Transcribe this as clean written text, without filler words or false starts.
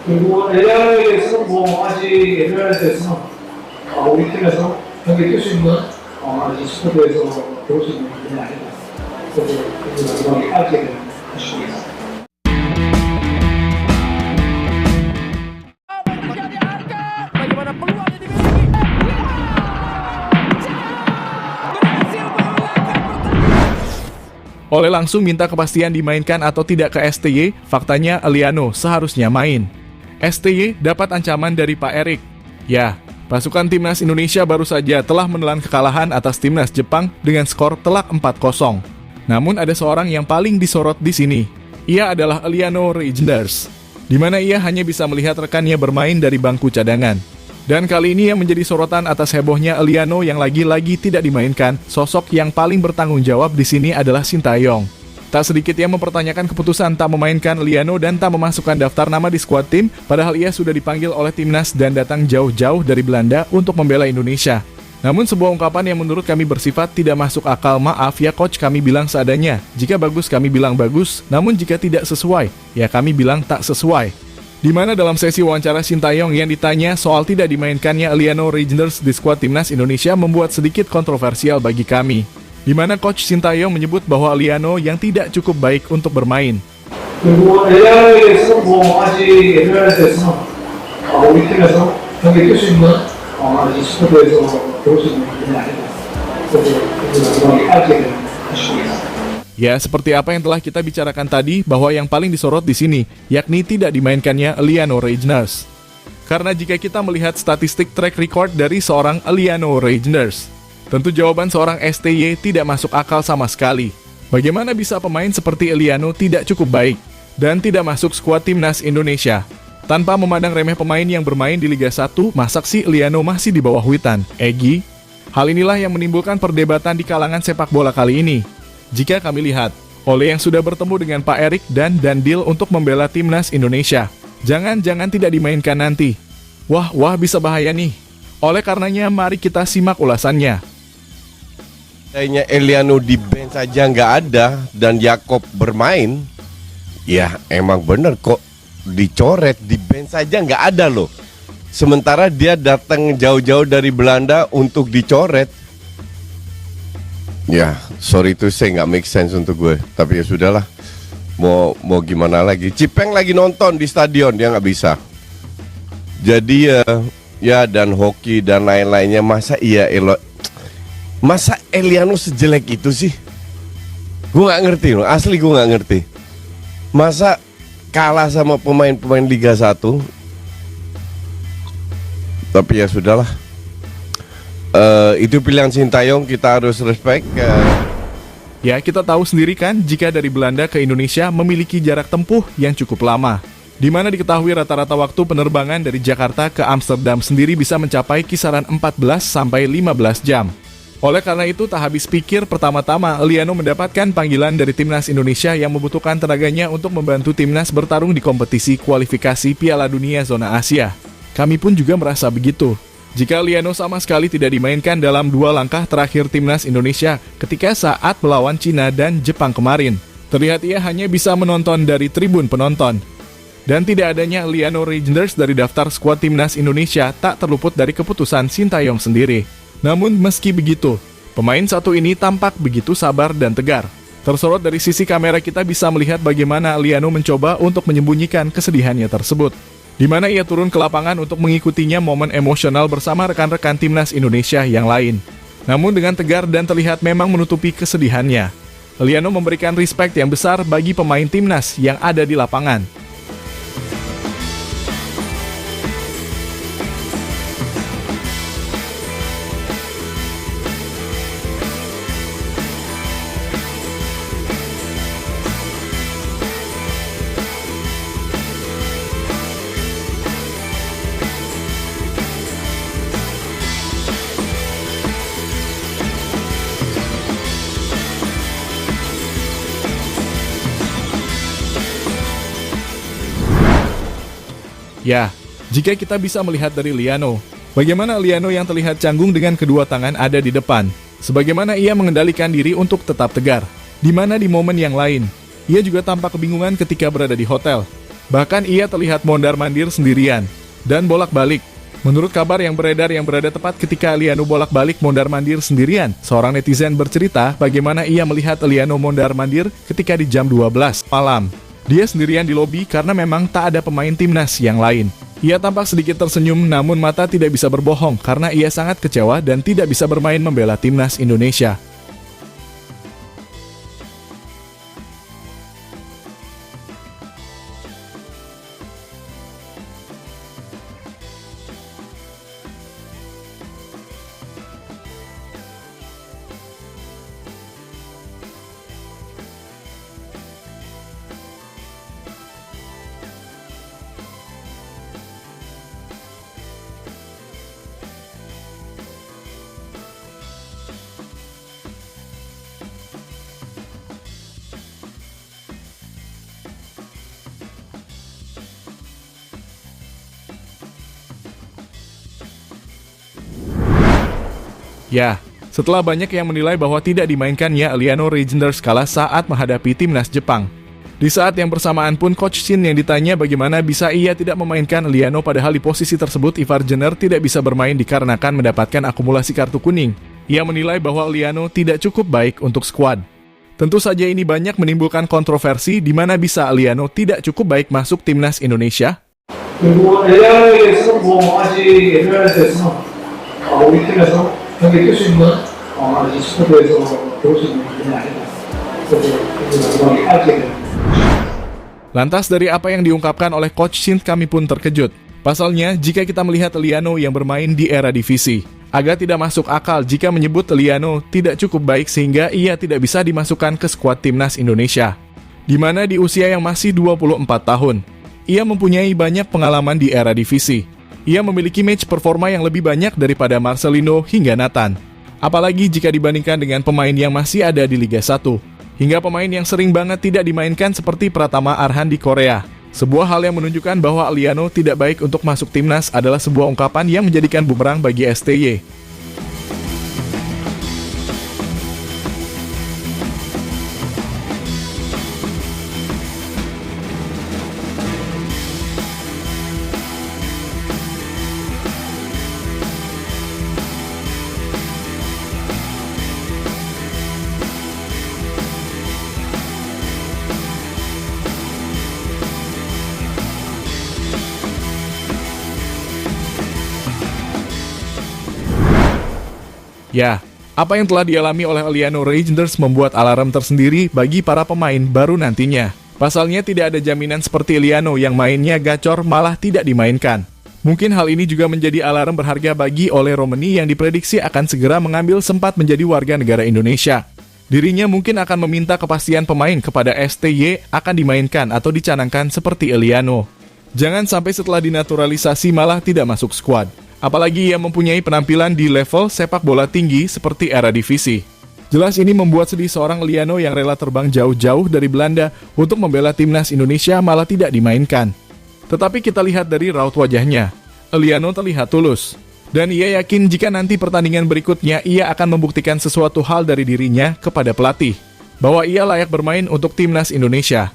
그리고 AI에 대해서는 뭐 아직 AI에 대해서는 우리 팀에서 경기 뛸수 있는 아직 스포츠에서 배울 수 있는 부분이 아니다. 그래서 마지막에 알게 되는 것입니다. Bagaimana peluang yang dimiliki? Berhasil mengalahkan pertandingan. Oleh langsung minta kepastian dimainkan atau tidak ke STY, faktanya Eliano seharusnya main. STY dapat ancaman dari Pak Erik. Ya, pasukan timnas Indonesia baru saja telah menelan kekalahan atas timnas Jepang dengan skor telak 4-0. Namun ada seorang yang paling disorot di sini. Ia adalah Eliano Reijnders, di mana ia hanya bisa melihat rekannya bermain dari bangku cadangan. Dan kali ini yang menjadi sorotan atas hebohnya Eliano yang lagi-lagi tidak dimainkan, sosok yang paling bertanggung jawab di sini adalah Sintayong. Tak sedikit yang mempertanyakan keputusan tak memainkan Eliano dan tak memasukkan daftar nama di skuad tim, padahal ia sudah dipanggil oleh timnas dan datang jauh-jauh dari Belanda untuk membela Indonesia. Namun sebuah ungkapan yang menurut kami bersifat tidak masuk akal. Maaf ya coach, kami bilang seadanya. Jika bagus kami bilang bagus, namun jika tidak sesuai, ya kami bilang tak sesuai. Di mana dalam sesi wawancara Sintayong yang ditanya soal tidak dimainkannya Eliano Reijnders di skuad timnas Indonesia membuat sedikit kontroversial bagi kami. Di mana coach Sintayong menyebut bahwa Eliano yang tidak cukup baik untuk bermain. 그리고 AI에 대해서는 뭐 아직 AI에 대해서는 우리 팀에서 경기 뛸수 있는 아직 스포츠에서 배울 수 있는 부분이 아니다. 그래서 마지막에 알게 되는 것입니다. Ya, seperti apa yang telah kita bicarakan tadi, bahwa yang paling disorot di sini, yakni tidak dimainkannya Eliano Reijnders. Karena jika kita melihat statistik track record dari seorang Eliano Reijnders, tentu jawaban seorang STY tidak masuk akal sama sekali. Bagaimana bisa pemain seperti Eliano tidak cukup baik, dan tidak masuk skuad timnas Indonesia? Tanpa memandang remeh pemain yang bermain di Liga 1, masak si Eliano masih di bawah Witan, Egy? Hal inilah yang menimbulkan perdebatan di kalangan sepak bola kali ini. Jika kami lihat, Ole yang sudah bertemu dengan Pak Erik dan Dandil untuk membela timnas Indonesia, jangan-jangan tidak dimainkan nanti. Wah bisa bahaya nih. Oleh karenanya mari kita simak ulasannya. Kayaknya Eliano di bench saja nggak ada dan Yakob bermain. Ya emang bener kok, dicoret di bench saja nggak ada loh. Sementara dia datang jauh-jauh dari Belanda untuk dicoret. Ya, sorry itu saya nggak make sense untuk gue. Tapi ya sudahlah. Mau gimana lagi? Cipeng lagi nonton di stadion, dia nggak bisa. Jadi ya dan hoki dan lain-lainnya masa Eliano sejelek itu sih? Gue nggak ngerti loh, asli gue nggak ngerti. Masa kalah sama pemain-pemain Liga 1? Tapi ya sudahlah. Itu pilihan Sintayong, kita harus respect. Ya, kita tahu sendiri kan, jika dari Belanda ke Indonesia memiliki jarak tempuh yang cukup lama. Di mana diketahui rata-rata waktu penerbangan dari Jakarta ke Amsterdam sendiri bisa mencapai kisaran 14 sampai 15 jam. Oleh karena itu, tak habis pikir, pertama-tama Eliano mendapatkan panggilan dari timnas Indonesia yang membutuhkan tenaganya untuk membantu timnas bertarung di kompetisi kualifikasi Piala Dunia Zona Asia. Kami pun juga merasa begitu. Jika Eliano sama sekali tidak dimainkan dalam dua langkah terakhir timnas Indonesia ketika saat melawan Cina dan Jepang kemarin, terlihat ia hanya bisa menonton dari tribun penonton. Dan tidak adanya Eliano Reijnders dari daftar skuad timnas Indonesia tak terluput dari keputusan Sintayong sendiri. Namun meski begitu, pemain satu ini tampak begitu sabar dan tegar. Tersorot dari sisi kamera kita bisa melihat bagaimana Eliano mencoba untuk menyembunyikan kesedihannya tersebut, di mana ia turun ke lapangan untuk mengikutinya momen emosional bersama rekan-rekan timnas Indonesia yang lain. Namun dengan tegar dan terlihat memang menutupi kesedihannya, Eliano memberikan respect yang besar bagi pemain timnas yang ada di lapangan. Ya, jika kita bisa melihat dari Eliano, bagaimana Eliano yang terlihat canggung dengan kedua tangan ada di depan, sebagaimana ia mengendalikan diri untuk tetap tegar, di mana di momen yang lain, ia juga tampak kebingungan ketika berada di hotel. Bahkan ia terlihat mondar-mandir sendirian dan bolak-balik. Menurut kabar yang beredar yang berada tepat ketika Eliano bolak-balik mondar-mandir sendirian, seorang netizen bercerita bagaimana ia melihat Eliano mondar-mandir ketika di jam 12 malam. Dia sendirian di lobi karena memang tak ada pemain timnas yang lain. Ia tampak sedikit tersenyum namun mata tidak bisa berbohong karena ia sangat kecewa dan tidak bisa bermain membela timnas Indonesia. Ya, setelah banyak yang menilai bahwa tidak dimainkannya Eliano Reijnders kalah saat menghadapi timnas Jepang. Di saat yang bersamaan pun Coach Shin yang ditanya bagaimana bisa ia tidak memainkan Eliano padahal di posisi tersebut Ivar Jenner tidak bisa bermain dikarenakan mendapatkan akumulasi kartu kuning. Ia menilai bahwa Eliano tidak cukup baik untuk skuad. Tentu saja ini banyak menimbulkan kontroversi di mana bisa Eliano tidak cukup baik masuk timnas Indonesia. 그리고 LA에 대해서 뭐 아직 ML에 대해서 우리 팀에서 경기에 뛸 수 있는 이 스포츠에서 배울 수 있는 분이 아니다. 그래서 마지막에 알게 됩니다. Lantas dari apa yang diungkapkan oleh Coach Shin kami pun terkejut. Pasalnya, jika kita melihat Eliano yang bermain di era divisi, agak tidak masuk akal jika menyebut Eliano tidak cukup baik sehingga ia tidak bisa dimasukkan ke skuad timnas Indonesia. Di mana di usia yang masih 24 tahun, ia mempunyai banyak pengalaman di era divisi. Ia memiliki match performa yang lebih banyak daripada Marcelino hingga Nathan. Apalagi jika dibandingkan dengan pemain yang masih ada di Liga 1. Hingga pemain yang sering banget tidak dimainkan seperti Pratama Arhan di Korea. Sebuah hal yang menunjukkan bahwa Eliano tidak baik untuk masuk timnas adalah sebuah ungkapan yang menjadikan bumerang bagi STY. Ya, apa yang telah dialami oleh Eliano Reijnders membuat alarm tersendiri bagi para pemain baru nantinya. Pasalnya tidak ada jaminan seperti Eliano yang mainnya gacor malah tidak dimainkan. Mungkin hal ini juga menjadi alarm berharga bagi Ole Romeni yang diprediksi akan segera mengambil sempat menjadi warga negara Indonesia. Dirinya mungkin akan meminta kepastian pemain kepada STY akan dimainkan atau dicanangkan seperti Eliano. Jangan sampai setelah dinaturalisasi malah tidak masuk skuad. Apalagi ia mempunyai penampilan di level sepak bola tinggi seperti era divisi. Jelas ini membuat sedih seorang Eliano yang rela terbang jauh-jauh dari Belanda untuk membela timnas Indonesia malah tidak dimainkan. Tetapi kita lihat dari raut wajahnya, Eliano terlihat tulus. Dan ia yakin jika nanti pertandingan berikutnya ia akan membuktikan sesuatu hal dari dirinya kepada pelatih, bahwa ia layak bermain untuk timnas Indonesia.